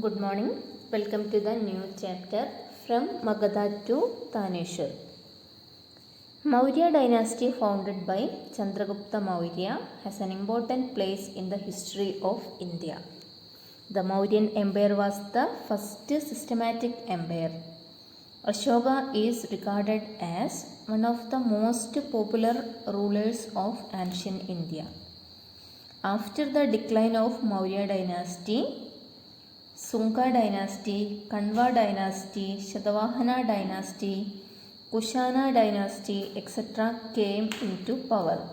Good morning. Welcome to the new chapter from Magadha to Taneshwar. Maurya dynasty founded by Chandragupta Maurya has an important place in the history of India. The Mauryan Empire was the first systematic empire. Ashoka is regarded as one of the most popular rulers of ancient India. After the decline of Maurya dynasty, Sunga dynasty, Kanva dynasty, Shatavahana dynasty, Kushana dynasty, etc. came into power.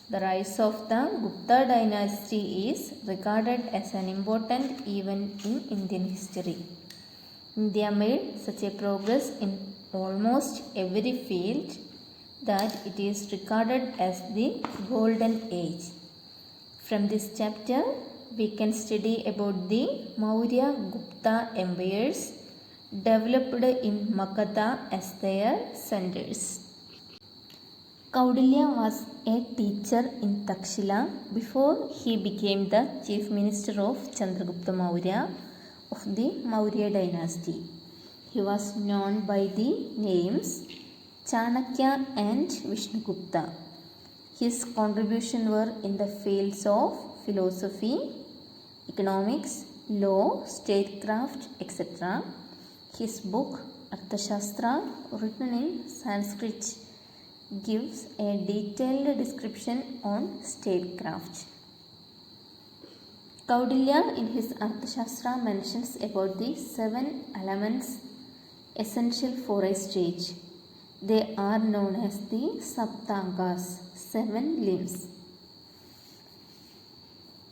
The rise of the Gupta dynasty is regarded as an important event in Indian history. India made such a progress in almost every field that it is regarded as the golden age. From this chapter, we can study about the Maurya Gupta empires developed in Magadha as their centers. Kaudilya was a teacher in Takshila before he became the chief minister of Chandragupta Maurya of the Maurya dynasty. He was known by the names Chanakya and Vishnugupta. His contributions were in the fields of philosophy, economics, law, statecraft, etc. His book Arthashastra, written in Sanskrit, gives a detailed description on statecraft. Kaudilya in his Arthashastra mentions about the 7 elements essential for a state. They are known as the Saptangas, 7 limbs.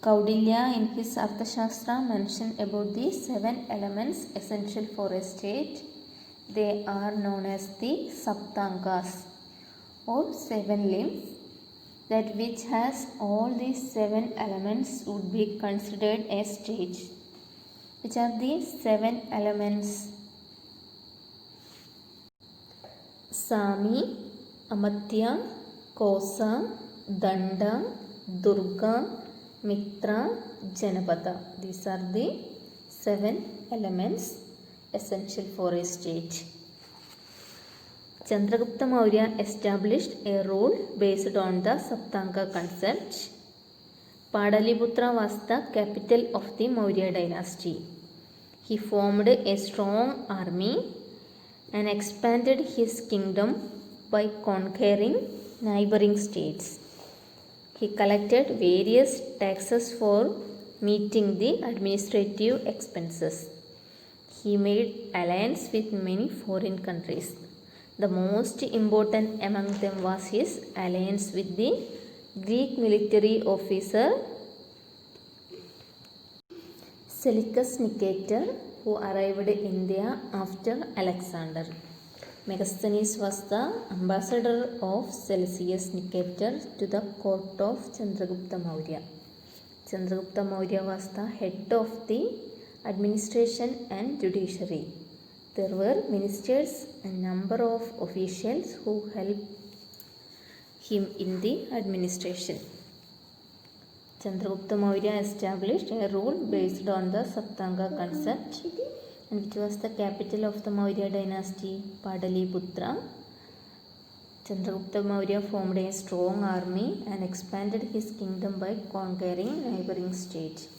Kaudilya in his Arthashastra mentioned about the 7 elements essential for a state. They are known as the Saptangas or 7 limbs. That which has all these 7 elements would be considered a state. Which are the 7 elements? Sami, Amatya, Kosa, Danda, Durga, Mitra, Janapada. These are the 7 elements essential for a state. Chandragupta Maurya established a rule based on the Saptanga concept. Padaliputra was the capital of the Maurya dynasty. He formed a strong army and expanded his kingdom by conquering neighboring states. He collected various taxes for meeting the administrative expenses. He made alliance with many foreign countries. The most important among them was his alliance with the Greek military officer Seleucus Nicator, who arrived in India after Alexander. Megasthenes was the ambassador of Seleucus Nicator to the court of Chandragupta Maurya. Chandragupta Maurya was the head of the administration and judiciary. There were ministers and number of officials who helped him in the administration. Chandragupta Maurya established a rule based on the Saptanga concept, and which was the capital of the Maurya dynasty, Padaliputra. Chandragupta Maurya formed a strong army and expanded his kingdom by conquering neighboring states.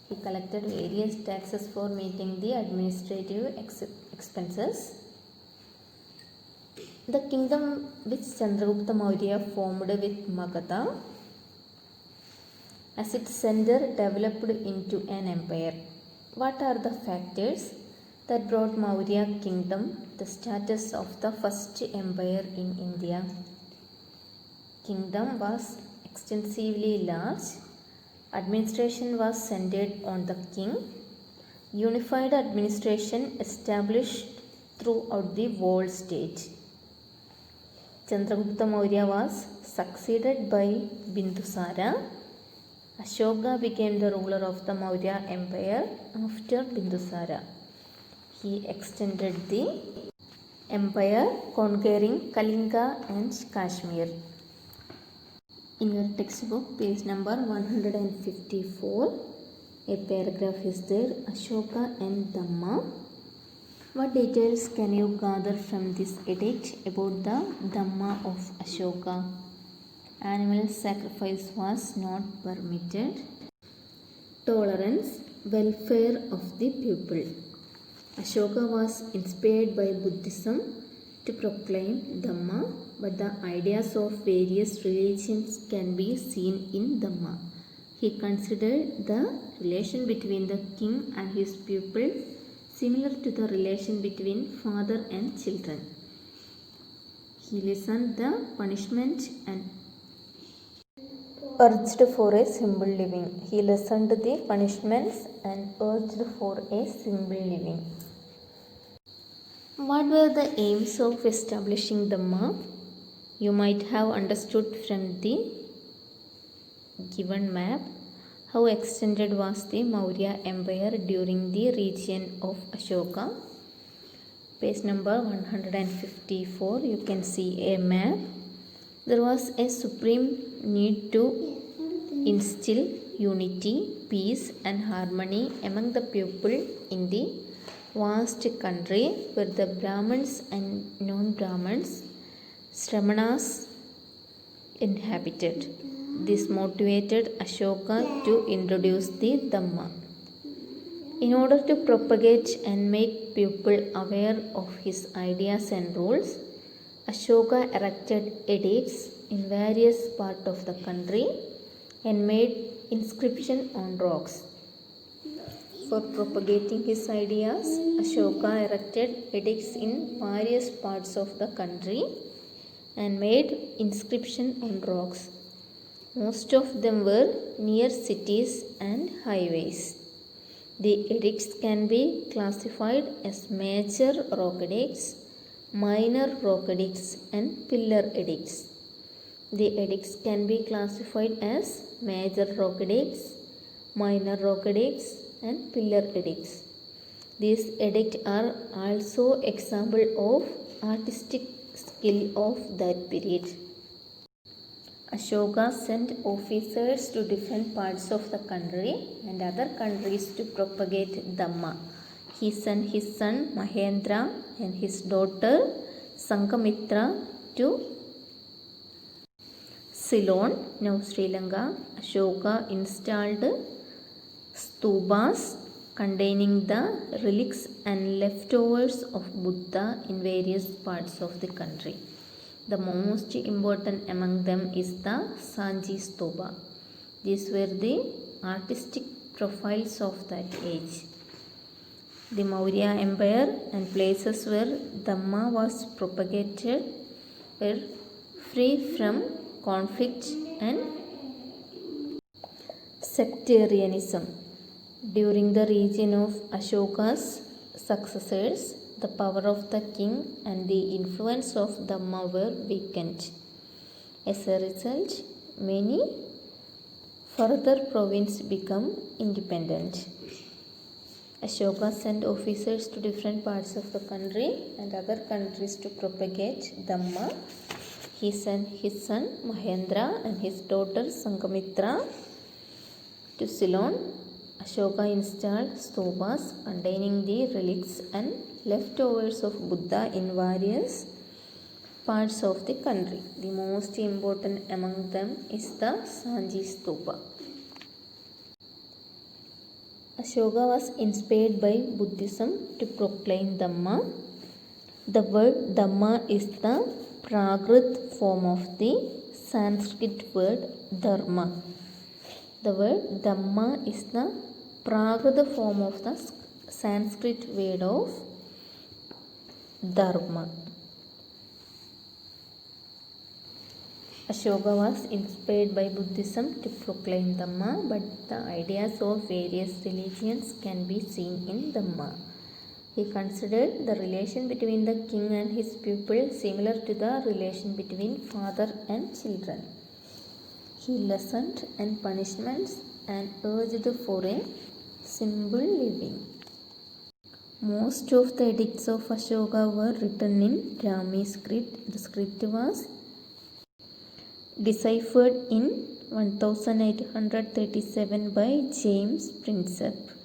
He collected various taxes for meeting the administrative expenses. The kingdom which Chandragupta Maurya formed with Magadha as its center developed into an empire. What are the factors that brought Maurya kingdom the status of the first empire in India? Kingdom was extensively large. Administration was centered on the king. Unified administration established throughout the whole state. Chandragupta Maurya was succeeded by Bindusara. Ashoka became the ruler of the Maurya empire after Bindusara. He extended the empire, conquering Kalinga and Kashmir. In your textbook, page number 154, A paragraph is there, Ashoka and Dhamma. What details can you gather from this edict about the Dhamma of Ashoka? Animal sacrifice was not permitted. Tolerance, welfare of the people. Ashoka was inspired by Buddhism to proclaim Dhamma, but the ideas of various religions can be seen in Dhamma. He considered the relation between the king and his pupil similar to the relation between father and children. He listened the punishment and urged for a simple living. He listened the punishments and urged for a simple living. What were the aims of establishing Dhamma? You might have understood from the given map how extended was the Maurya Empire during the region of Ashoka. Page number 154, you can see a map. There was a supreme need to instill unity, peace and harmony among the people in the vast country where the Brahmins and non-Brahmins, Sramanas, inhabited. This motivated Ashoka to introduce the Dhamma. In order to propagate and make people aware of his ideas and rules, Ashoka erected edicts in various parts of the country and made inscription on rocks. For propagating his ideas, Ashoka erected edicts in various parts of the country and made inscription on rocks. Most of them were near cities and highways. The edicts can be classified as major rock edicts, minor rock edicts and pillar edicts. The edicts can be classified as major rock edicts, minor rock edicts and pillar edicts. These edicts are also example of artistic skill of that period. Ashoka sent officers to different parts of the country and other countries to propagate Dhamma. He sent his son Mahendra and his daughter Sankamitra to Ceylon, now Sri Lanka. Ashoka installed stupas containing the relics and leftovers of Buddha in various parts of the country. The most important among them is the Sanchi Stupa. These were the artistic profiles of that age. The Maurya Empire and places where Dhamma was propagated were free from conflict and sectarianism. During the reign of Ashoka's successors, the power of the king and the influence of Dhamma were weakened. As a result, many further provinces became independent. Ashoka sent officers to different parts of the country and other countries to propagate Dhamma. He sent his son Mahendra and his daughter Sankamitra to Ceylon. Ashoka installed stupas containing the relics and leftovers of Buddha in various parts of the country. The most important among them is the Sanchi Stupa. Ashoka was inspired by Buddhism to proclaim Dhamma. The word Dhamma is the Prakrit form of the Sanskrit word Dharma. The word Dhamma is the Prakrit form of the Sanskrit word of Dharma. Ashoka was inspired by Buddhism to proclaim Dhamma, but the ideas of various religions can be seen in Dhamma. He considered the relation between the king and his pupil similar to the relation between father and children. He lessened and punishments and urged for a simple living. Most of the edicts of Ashoka were written in Brahmi script. The script was deciphered in 1837 by James Prinsep.